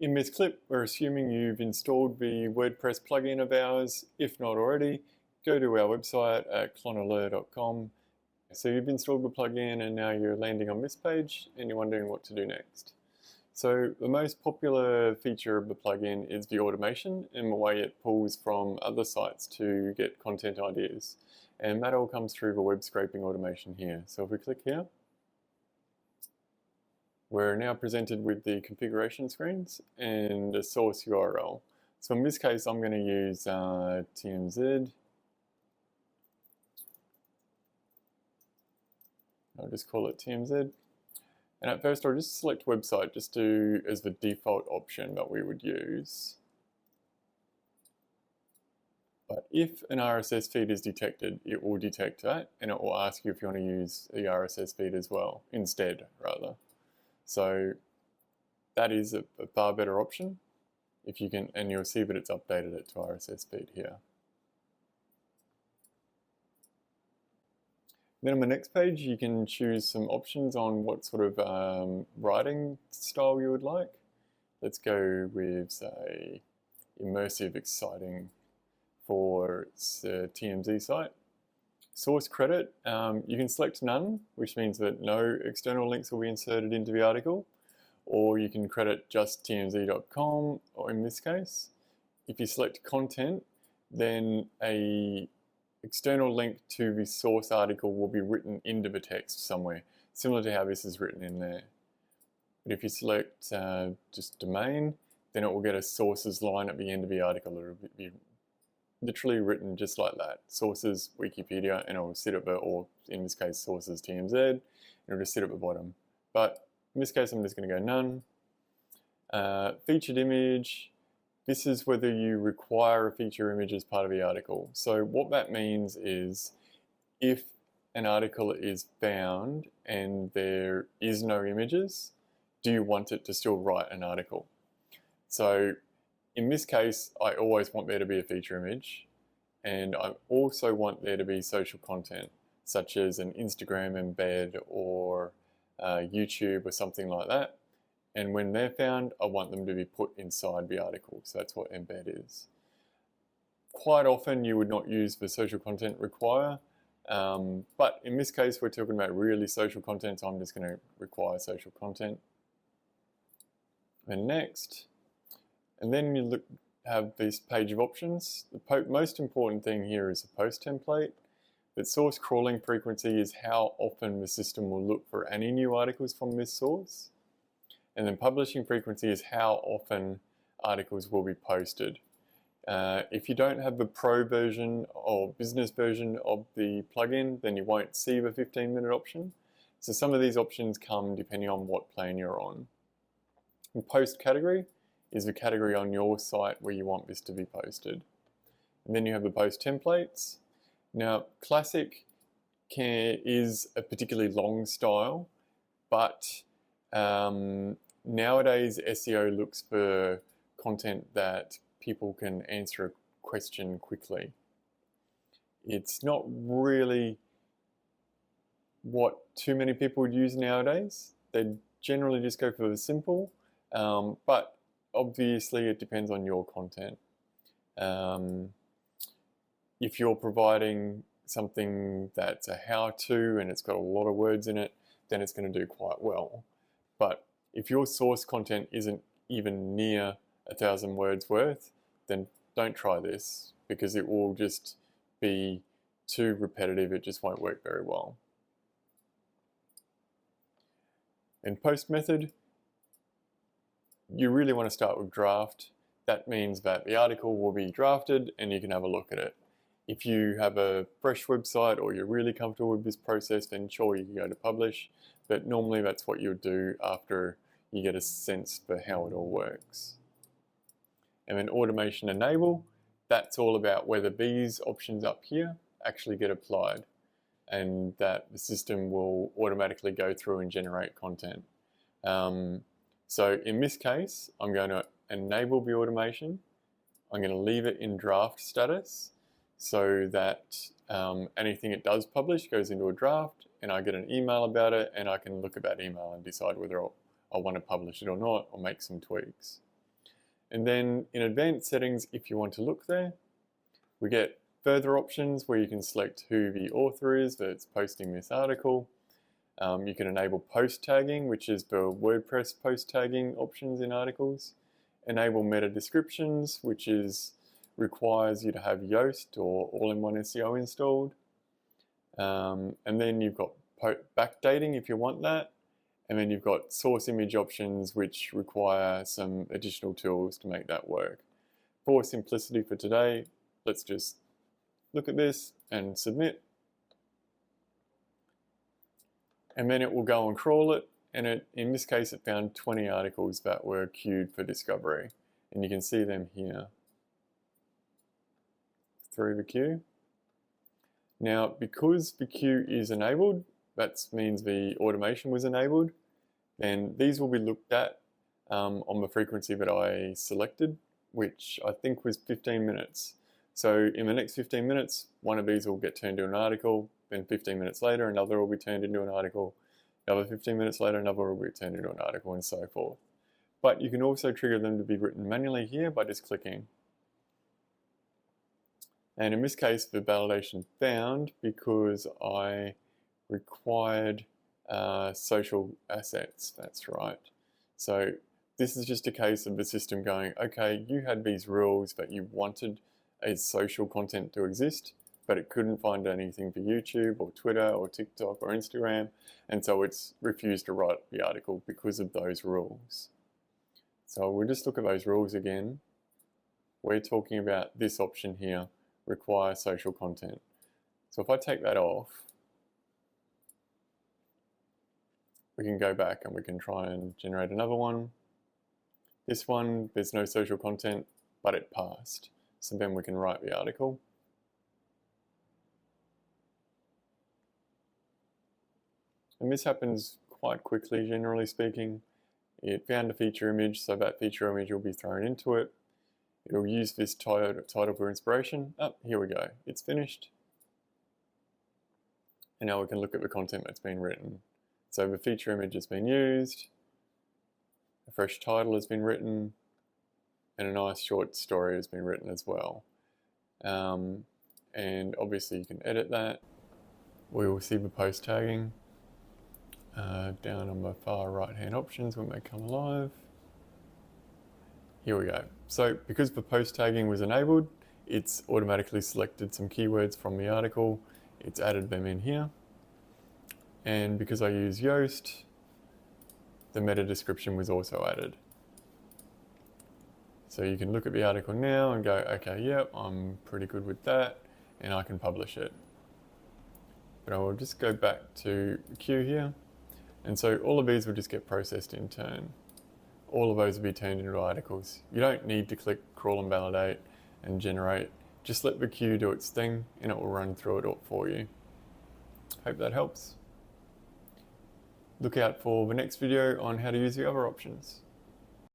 In this clip, we're assuming you've installed the WordPress plugin of ours. If not already, go to our website at clonaleur.com. So you've installed the plugin and now you're landing on this page and you're wondering what to do next. So the most popular feature of the plugin is the automation and the way it pulls from other sites to get content ideas. And that all comes through the web scraping automation here. So if we click here, we're now presented with the configuration screens and a source URL. So in this case, I'm going to use TMZ. I'll just call it TMZ. And at first, I'll just select website, just do as the default option that we would use. But if an RSS feed is detected, it will detect that, and it will ask you if you want to use the RSS feed as well, instead, rather. So that is a far better option if you can, and you'll see that it's updated it to RSS feed here. Then on the next page, you can choose some options on what sort of writing style you would like. Let's go with, say, immersive, exciting for the TMZ site. Source credit, you can select none, which means that no external links will be inserted into the article, or you can credit just tmz.com, or in this case. If you select content, then a external link to the source article will be written into the text somewhere, similar to how this is written in there. But if you select just domain, then it will get a sources line at the end of the article. It will be literally written just like that. Sources, Wikipedia, and it will sit at the, or in this case, sources TMZ, and it will just sit at the bottom. But in this case, I'm just going to go none. Featured image, this is whether you require a feature image as part of the article. So what that means is if an article is found and there is no images, do you want it to still write an article? So in this case, I always want there to be a feature image, and I also want there to be social content, such as an Instagram embed or YouTube or something like that. And when they're found, I want them to be put inside the article. So that's what embed is. Quite often you would not use the social content require, but in this case we're talking about really social content, so I'm just going to require social content. And next. And then you have this page of options. The most important thing here is a post template. But source crawling frequency is how often the system will look for any new articles from this source. And then publishing frequency is how often articles will be posted. If you don't have the pro version or business version of the plugin, then you won't see the 15-minute option. So some of these options come depending on what plan you're on. And post category is the category on your site where you want this to be posted. And then you have the post templates. Now, classic is a particularly long style, but nowadays SEO looks for content that people can answer a question quickly. It's not really what too many people would use nowadays. They generally just go for the simple, but obviously it depends on your content. If you're providing something that's a how-to and it's got a lot of words in it, then it's going to do quite well. But if your source content isn't even near 1,000 words worth, then don't try this, because it will just be too repetitive. It just won't work very well. And post method, you really want to start with draft. That means that the article will be drafted and you can have a look at it. If you have a fresh website or you're really comfortable with this process, then sure, you can go to publish, but normally that's what you'll do after you get a sense for how it all works. And then automation enable, that's all about whether these options up here actually get applied and that the system will automatically go through and generate content. So in this case, I'm going to enable the automation. I'm going to leave it in draft status so that anything it does publish goes into a draft and I get an email about it and I can look at that email and decide whether I want to publish it or not, or make some tweaks. And then in advanced settings, if you want to look there, we get further options where you can select who the author is that's posting this article. You can enable post tagging, which is the WordPress post tagging options in articles. Enable meta descriptions, which requires you to have Yoast or all-in-one SEO installed. And then you've got backdating if you want that. And then you've got source image options, which require some additional tools to make that work. For simplicity for today, let's just look at this and submit. And then it will go and crawl it. And in this case, it found 20 articles that were queued for discovery. And you can see them here through the queue. Now, because the queue is enabled, that means the automation was enabled, then these will be looked at on the frequency that I selected, which I think was 15 minutes. So in the next 15 minutes, one of these will get turned into an article, then 15 minutes later, another will be turned into an article, another 15 minutes later, another will be turned into an article, and so forth. But you can also trigger them to be written manually here by just clicking. And in this case, the validation found because I required social assets, that's right. So this is just a case of the system going, okay, you had these rules that you wanted a social content to exist, but it couldn't find anything for YouTube or Twitter or TikTok or Instagram, and so it's refused to write the article because of those rules. So we'll just look at those rules again. We're talking about this option here, require social content. So if I take that off, we can go back and we can try and generate another one. This one, there's no social content, but it passed. So then we can write the article. And this happens quite quickly, generally speaking. It found a feature image, so that feature image will be thrown into it. It'll use this title for inspiration. Oh, here we go. It's finished. And now we can look at the content that's been written. So the feature image has been used, a fresh title has been written, and a nice short story has been written as well. And obviously you can edit that. We will see the post tagging down on the far right hand options when they come alive. Here we go. So because the post tagging was enabled, it's automatically selected some keywords from the article, it's added them in here. And because I use Yoast, the meta description was also added. So you can look at the article now and go, okay, yep, I'm pretty good with that, and I can publish it. But I will just go back to the queue here. And so all of these will just get processed in turn. All of those will be turned into articles. You don't need to click crawl and validate and generate. Just let the queue do its thing and it will run through it all for you. Hope that helps. Look out for the next video on how to use the other options.